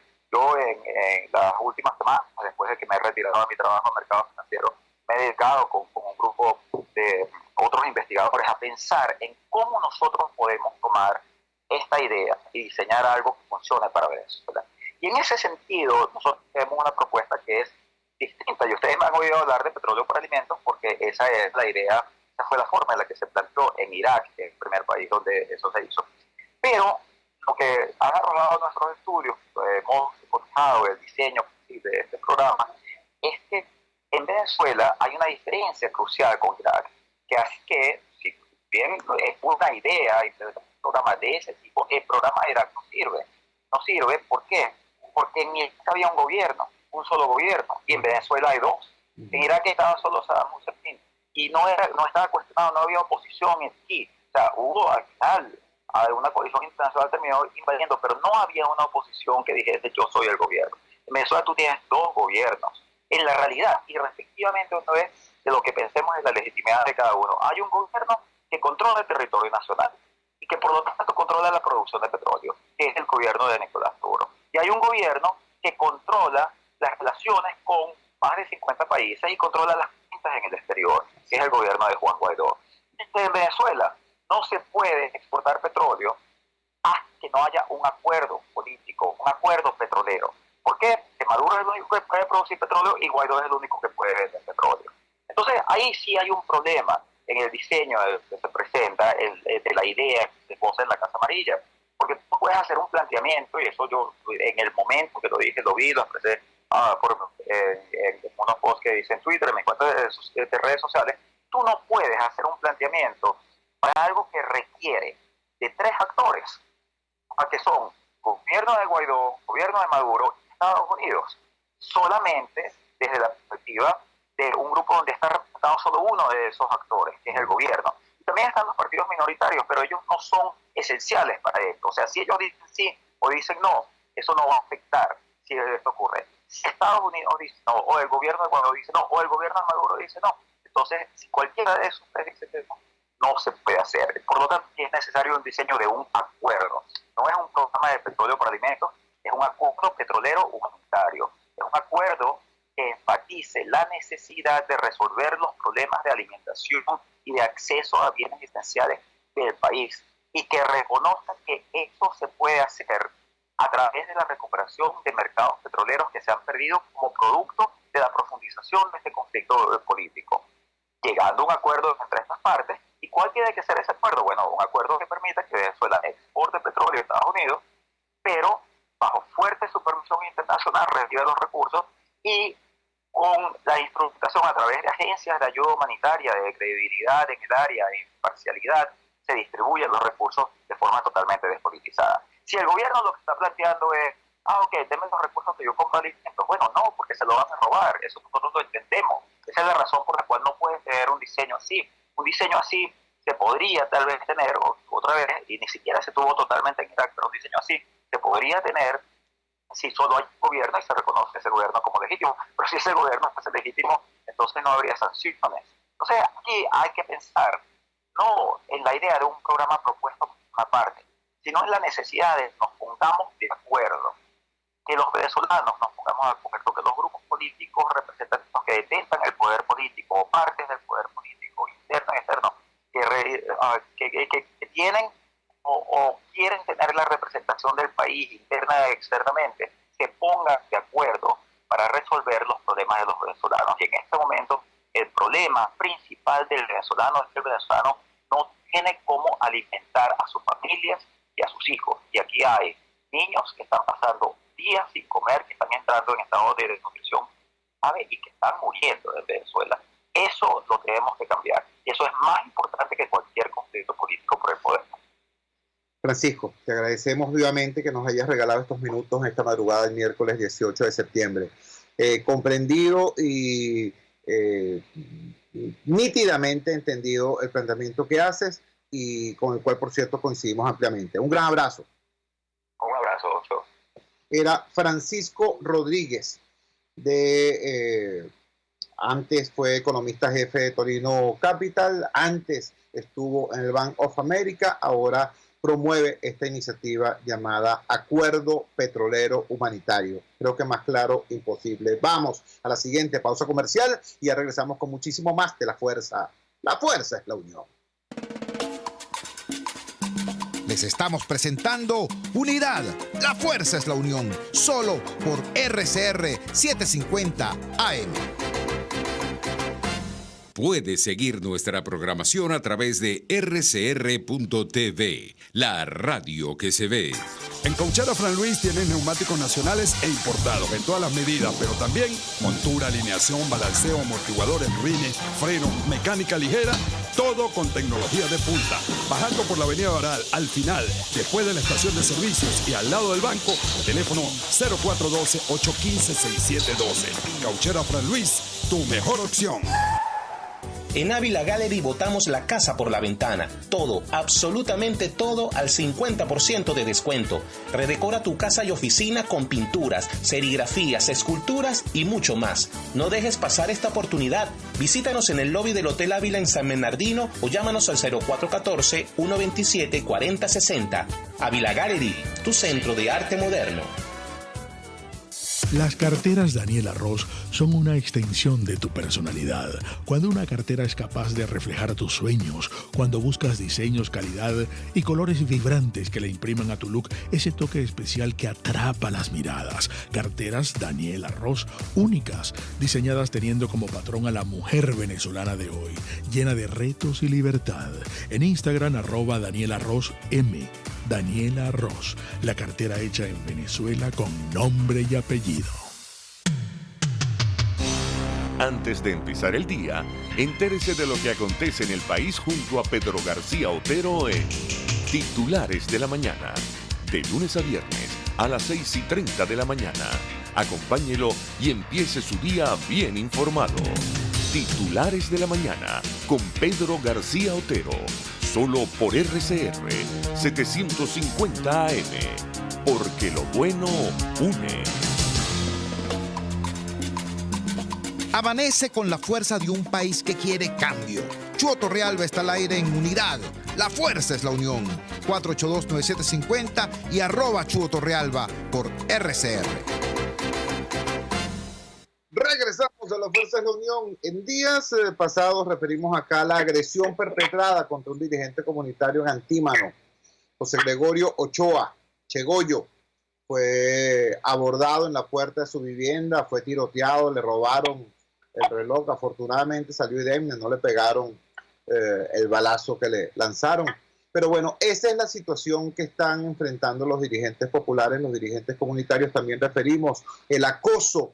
terminado mi trabajo en mercado financiero, me he dedicado con un grupo de otros investigadores a pensar en cómo nosotros podemos tomar esta idea y diseñar algo que funcione para Venezuela. Y en ese sentido, nosotros tenemos una propuesta que es distinta. Y ustedes me han oído hablar de petróleo para alimentos porque esa es la idea, esa fue la forma en la que se planteó en Irak, que es el primer país donde eso se hizo. Pero lo que han arrojado nuestros estudios, hemos cotizado el diseño de este programa, es que en Venezuela hay una diferencia crucial con Irak, que hace que, si bien es una idea y un programa de ese tipo, el programa de Irak no sirve. No sirve, ¿por qué? Porque en Irak había un gobierno, un solo gobierno, y en Venezuela hay dos. En Irak estaba solo Saddam Hussein, y no estaba cuestionado, no había oposición en sí. O sea, hubo al final una coalición internacional terminó invadiendo, pero no había una oposición que dijese yo soy el gobierno. En Venezuela tú tienes dos gobiernos. En la realidad, y respectivamente otra vez de lo que pensemos en la legitimidad de cada uno, hay un gobierno que controla el territorio nacional y que por lo tanto controla la producción de petróleo, que es el gobierno de Nicolás Maduro. Y hay un gobierno que controla las relaciones con más de 50 países y controla las cuentas en el exterior, que es el gobierno de Juan Guaidó. En Venezuela no se puede exportar petróleo hasta que no haya un acuerdo político, un acuerdo petrolero. ¿Por qué? Porque Maduro es el único que puede producir petróleo y Guaidó es el único que puede vender petróleo. Entonces ahí sí hay un problema en el diseño que se presenta, de la idea que se posa en la Casa Amarilla. Porque tú puedes hacer un planteamiento, y eso yo en el momento que lo dije, lo vi, lo expresé en unos posts que hice en Twitter, en mi cuenta de redes sociales. Tú no puedes hacer un planteamiento para algo que requiere de tres actores, que son gobierno de Guaidó, gobierno de Maduro y Estados Unidos, solamente desde la perspectiva de un grupo donde está representado solo uno de esos actores, que es el gobierno. Y también están los partidos minoritarios, pero ellos no son esenciales para esto. O sea, si ellos dicen sí o dicen no, eso no va a afectar si esto ocurre. Si Estados Unidos dice no, o el gobierno de Guaidó dice no, o el gobierno de Maduro dice no, entonces si cualquiera de esos tres dice que no se puede hacer. Por lo tanto, es necesario un diseño de un acuerdo. No es un programa de petróleo para alimentos, es un acuerdo petrolero humanitario. Es un acuerdo que enfatice la necesidad de resolver los problemas de alimentación y de acceso a bienes esenciales del país y que reconozca que eso se puede hacer a través de la recuperación de mercados petroleros que se han perdido como producto de la profundización de este conflicto político, llegando a un acuerdo entre estas partes. ¿Y cuál tiene que ser ese acuerdo? Bueno, un acuerdo que permita que Venezuela exporte petróleo a Estados Unidos, pero bajo fuerte supervisión internacional reciba los recursos y con la instrumentación a través de agencias de ayuda humanitaria, de credibilidad en el área, de imparcialidad, se distribuyen los recursos de forma totalmente despolitizada. Si el gobierno lo que está planteando es, ok, denme los recursos que yo compro alimentos, bueno, no, porque se lo van a robar, eso nosotros lo entendemos. Esa es la razón por la cual no puede tener un diseño así. Un diseño así se podría tal vez tener, otra vez, y ni siquiera se tuvo totalmente en Irak, pero un diseño así se podría tener si solo hay un gobierno y se reconoce ese gobierno como legítimo. Pero si ese gobierno es legítimo, entonces no habría sanciones. Entonces aquí hay que pensar no en la idea de un programa propuesto por una parte, sino en la necesidad de que nos pongamos de acuerdo, que los venezolanos nos pongamos de acuerdo, que los grupos políticos representativos que detentan el poder político o partes del poder político, interno y externo, que tienen o quieren tener la representación del país interna y externamente, se pongan de acuerdo para resolver los problemas de los venezolanos. Y en este momento el problema principal del venezolano es que el venezolano no tiene cómo alimentar a sus familias y a sus hijos. Y aquí hay niños que están pasando días sin comer, que están entrando en estado de desnutrición, ¿sabe? Y que están muriendo en Venezuela. Eso lo tenemos que cambiar. Y eso es más importante que cualquier conflicto político por el poder. Francisco, te agradecemos vivamente que nos hayas regalado estos minutos esta madrugada del miércoles 18 de septiembre. Comprendido y nítidamente entendido el planteamiento que haces y con el cual, por cierto, coincidimos ampliamente. Un gran abrazo. Un abrazo, doctor. Era Francisco Rodríguez, antes fue economista jefe de Torino Capital, antes estuvo en el Bank of America, ahora promueve esta iniciativa llamada Acuerdo Petrolero Humanitario. Creo que más claro imposible. Vamos a la siguiente pausa comercial y ya regresamos con muchísimo más de La Fuerza. La fuerza es la unión. Les estamos presentando Unidad, la fuerza es la unión, solo por RCR 750 AM. Puedes seguir nuestra programación a través de rcr.tv, la radio que se ve. En Cauchera Fran Luis tienen neumáticos nacionales e importados en todas las medidas, pero también montura, alineación, balanceo, amortiguadores, rines, freno, mecánica ligera, todo con tecnología de punta. Bajando por la avenida Baral, al final, después de la estación de servicios y al lado del banco, teléfono 0412-815-6712. Cauchera Fran Luis, tu mejor opción. En Ávila Gallery botamos la casa por la ventana. Todo, absolutamente todo al 50% de descuento. Redecora tu casa y oficina con pinturas, serigrafías, esculturas y mucho más. No dejes pasar esta oportunidad. Visítanos en el lobby del Hotel Ávila en San Bernardino o llámanos al 0414-127-4060. Ávila Gallery, tu centro de arte moderno. Las carteras Daniela Ross son una extensión de tu personalidad. Cuando una cartera es capaz de reflejar tus sueños, cuando buscas diseños, calidad y colores vibrantes que le impriman a tu look ese toque especial que atrapa las miradas. Carteras Daniela Ross únicas, diseñadas teniendo como patrón a la mujer venezolana de hoy, llena de retos y libertad. En Instagram @DanielaRossM. Daniela Ross, la cartera hecha en Venezuela con nombre y apellido. Antes de empezar el día, entérese de lo que acontece en el país junto a Pedro García Otero en Titulares de la Mañana. De lunes a viernes a las 6:30 de la mañana. Acompáñelo y empiece su día bien informado. Titulares de la Mañana con Pedro García Otero. Solo por RCR 750 AM. Porque lo bueno une. Amanece con la fuerza de un país que quiere cambio. Chuo Torrealba está al aire en Unidad. La fuerza es la unión. 482-9750 y @Chuo Torrealba por RCR. Regresamos a La Fuerza de la Unión. En días pasados referimos acá la agresión perpetrada contra un dirigente comunitario en Antímano, José Gregorio Ochoa Chegoyo. Fue abordado en la puerta de su vivienda, fue tiroteado, le robaron el reloj. Afortunadamente salió indemne, no le pegaron el balazo que le lanzaron. Pero bueno, esa es la situación que están enfrentando los dirigentes populares, los dirigentes comunitarios. También referimos el acoso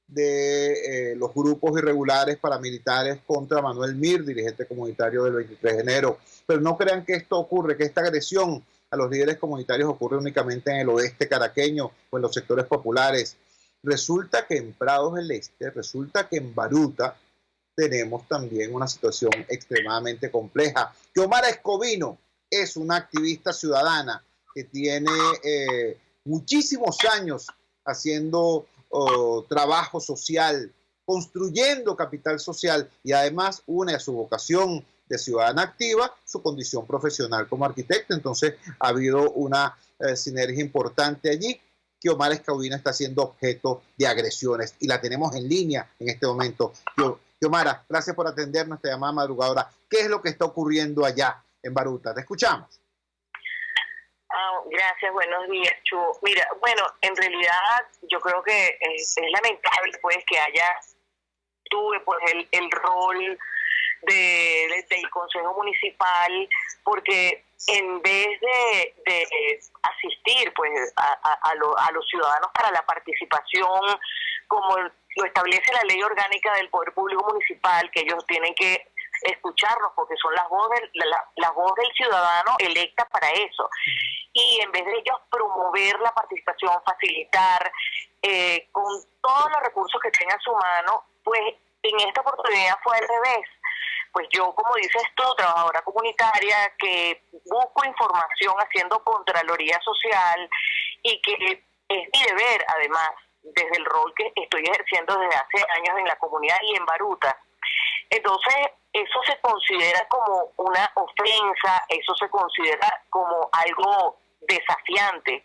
de los grupos irregulares paramilitares contra Manuel Mir, dirigente comunitario del 23 de enero. Pero no crean que esto ocurre, que esta agresión a los líderes comunitarios ocurre únicamente en el oeste caraqueño o en los sectores populares. Resulta que en Prados del Este, resulta que en Baruta tenemos también una situación extremadamente compleja. Xiomara Escobino es una activista ciudadana que tiene muchísimos años haciendo trabajo social, construyendo capital social y además une a su vocación de ciudadana activa su condición profesional como arquitecta. Entonces ha habido una sinergia importante allí. Xiomara Escobino está siendo objeto de agresiones y la tenemos en línea en este momento. Xiomara, gracias por atender nuestra llamada madrugadora. ¿Qué es lo que está ocurriendo allá en Baruta? Te escuchamos. Gracias, buenos días, Chu. Mira, bueno, en realidad yo creo que es lamentable pues que tuve pues el rol del Consejo Municipal, porque en vez de asistir pues a los ciudadanos para la participación, como lo establece la Ley Orgánica del Poder Público Municipal, que ellos tienen que escucharnos porque son la voz del ciudadano electa para eso, y en vez de ellos promover la participación, facilitar con todos los recursos que tengan a su mano, pues en esta oportunidad fue al revés. Pues yo, como dices tú, trabajadora comunitaria, que busco información haciendo Contraloría Social y que es mi deber, además, desde el rol que estoy ejerciendo desde hace años en la comunidad y en Baruta, Entonces, eso se considera como una ofensa, eso se considera como algo desafiante.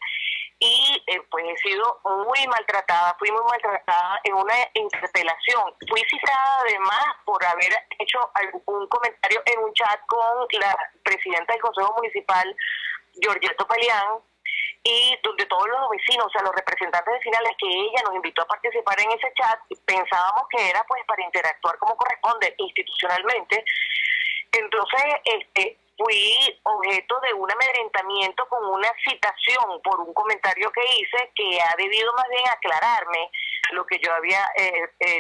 Y pues he sido muy maltratada, fui muy maltratada en una interpelación. Fui citada además por haber hecho algún comentario en un chat con la presidenta del Consejo Municipal, Georgette Palián, y donde todos los vecinos, o sea, los representantes vecinales que ella nos invitó a participar en ese chat, pensábamos que era pues para interactuar como corresponde institucionalmente. Entonces, fui objeto de un amedrentamiento con una citación por un comentario que hice, que ha debido más bien aclararme lo que yo había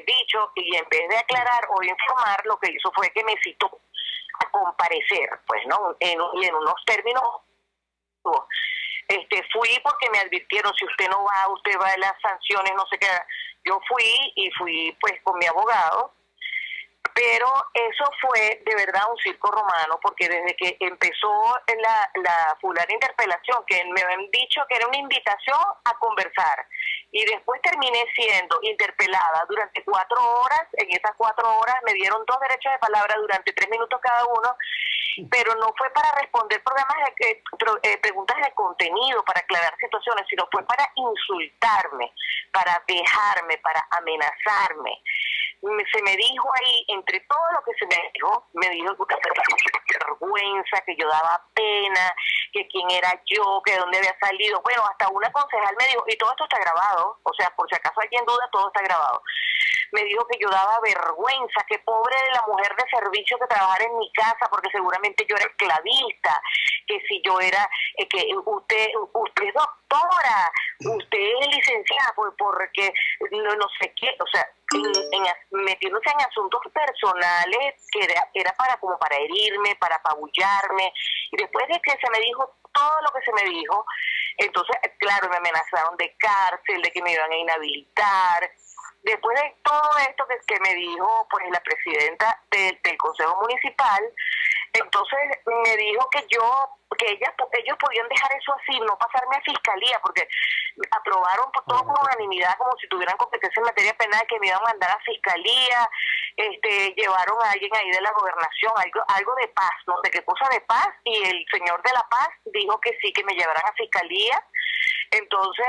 dicho, y en vez de aclarar o informar, lo que hizo fue que me citó a comparecer, pues, ¿no? Y en unos términos. Fui porque me advirtieron, si usted no va, usted va a las sanciones, no sé qué. Yo fui pues con mi abogado, pero eso fue de verdad un circo romano, porque desde que empezó la fulana interpelación, que me habían dicho que era una invitación a conversar, y después terminé siendo interpelada durante 4 horas. En esas 4 horas me dieron 2 derechos de palabra durante 3 minutos cada uno, pero no fue para responder preguntas de contenido, para aclarar situaciones, sino fue para insultarme, para dejarme, para amenazarme. Se me dijo ahí, entre todo lo que se me dijo que vergüenza, que yo daba pena, que quién era yo, que de dónde había salido. Bueno, hasta una concejal me dijo, y todo esto está grabado, o sea, por si acaso alguien duda, todo está grabado. Me dijo que yo daba vergüenza, que pobre de la mujer de servicio que trabajara en mi casa, porque seguramente yo era esclavista, que si yo era, que usted es doctora, usted es licenciada, porque no sé qué, o sea, metiéndose en asuntos personales que era para herirme, para apabullarme. Y después de que se me dijo todo lo que se me dijo, entonces, claro, me amenazaron de cárcel, de que me iban a inhabilitar. Después de todo esto que me dijo pues la presidenta del Consejo Municipal, entonces me dijo que ellos podían dejar eso así, no pasarme a fiscalía, porque aprobaron todo por unanimidad, como si tuvieran competencia en materia penal, que me iban a mandar a fiscalía. Llevaron a alguien ahí de la gobernación, algo de paz, no sé qué cosa de paz, y el señor de la paz dijo que sí, que me llevaran a fiscalía. Entonces,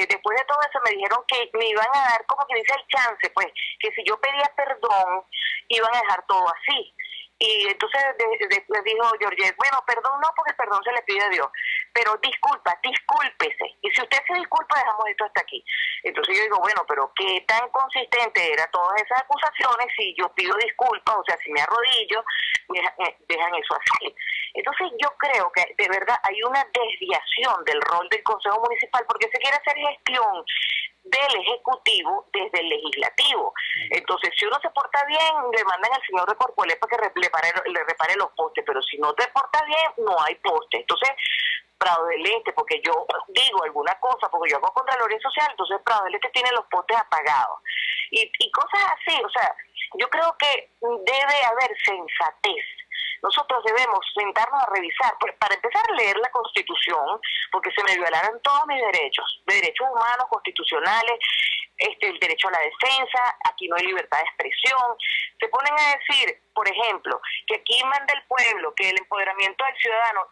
después de todo eso me dijeron que me iban a dar, como que dice, el chance, pues, que si yo pedía perdón, iban a dejar todo así. Y entonces después dijo Georgette, bueno, perdón no, porque el perdón se le pide a Dios, pero discúlpese. Y si usted se disculpa, dejamos esto hasta aquí. Entonces yo digo, bueno, pero ¿qué tan consistente eran todas esas acusaciones si yo pido disculpas? O sea, si me arrodillo, dejan eso así. Entonces yo creo que de verdad hay una desviación del rol del Consejo Municipal, porque se quiere hacer gestión del Ejecutivo desde el Legislativo. Entonces, si uno se porta bien, le mandan al señor de Corpoelec para que le repare los postes, pero si no te porta bien, no hay postes. Entonces, Prado del Este, porque yo digo alguna cosa, porque yo hago Contraloría Social, entonces Prado del Este tiene los postes apagados. Y cosas así, o sea, yo creo que debe haber sensatez. Nosotros debemos sentarnos a revisar, pues, para empezar a leer la Constitución, porque se me violaron todos mis derechos humanos, constitucionales, el derecho a la defensa, aquí no hay libertad de expresión. Se ponen a decir, por ejemplo, que aquí manda el pueblo, que el empoderamiento del ciudadano,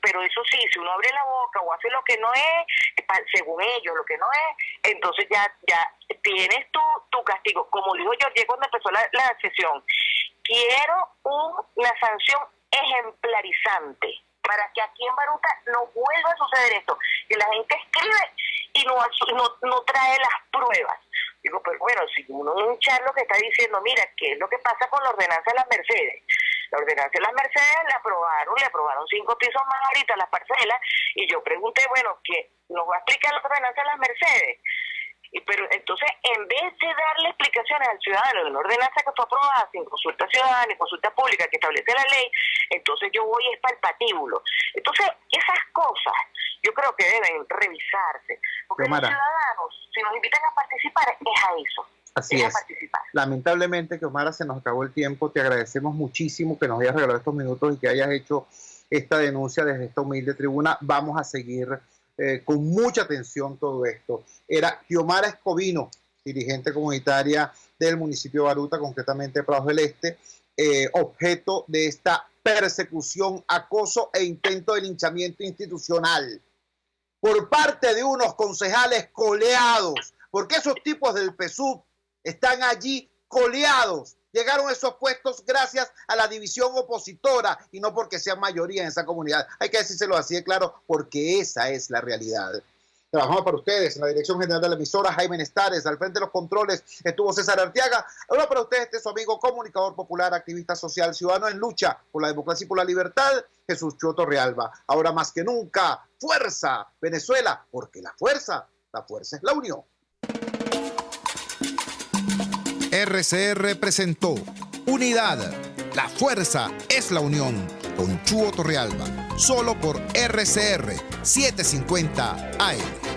pero eso sí, si uno abre la boca o hace lo que no es, según ellos, lo que no es, entonces ya tienes tu castigo. Como dijo Georgette cuando empezó la sesión, quiero una sanción ejemplarizante para que aquí en Baruta no vuelva a suceder esto, que la gente escribe y no trae las pruebas. Digo, pero bueno, si uno en un chat lo que está diciendo, mira, ¿qué es lo que pasa con la ordenanza de las Mercedes? La ordenanza de las Mercedes le aprobaron 5 pisos más ahorita las parcelas, y yo pregunté, bueno, ¿qué nos va a explicar la ordenanza de las Mercedes? Pero entonces, en vez de darle explicaciones al ciudadano de una ordenanza que fue aprobada sin consulta ciudadana y consulta pública que establece la ley, entonces yo voy para el patíbulo. Entonces, esas cosas yo creo que deben revisarse, porque los ciudadanos, si nos invitan a participar, es a eso. Así es. Lamentablemente, Xiomara, se nos acabó el tiempo. Te agradecemos muchísimo que nos hayas regalado estos minutos y que hayas hecho esta denuncia desde esta humilde tribuna. Vamos a seguir con mucha atención todo esto. Era Xiomara Escovino, dirigente comunitaria del municipio de Baruta, concretamente Prados del Este, objeto de esta persecución, acoso e intento de linchamiento institucional por parte de unos concejales coleados, porque esos tipos del PSUV están allí coleados. Llegaron a esos puestos gracias a la división opositora y no porque sean mayoría en esa comunidad. Hay que decírselo así de claro, porque esa es la realidad. Trabajamos para ustedes en la dirección general de la emisora, Jaime Nestares. Al frente de los controles estuvo César Arteaga. Ahora para ustedes, este es su amigo, comunicador popular, activista social, ciudadano en lucha por la democracia y por la libertad, Jesús Chuo Torrealba. Ahora más que nunca, fuerza, Venezuela, porque la fuerza es la unión. RCR presentó Unidad, la fuerza es la unión, con Chuo Torrealba, solo por RCR 750 AM.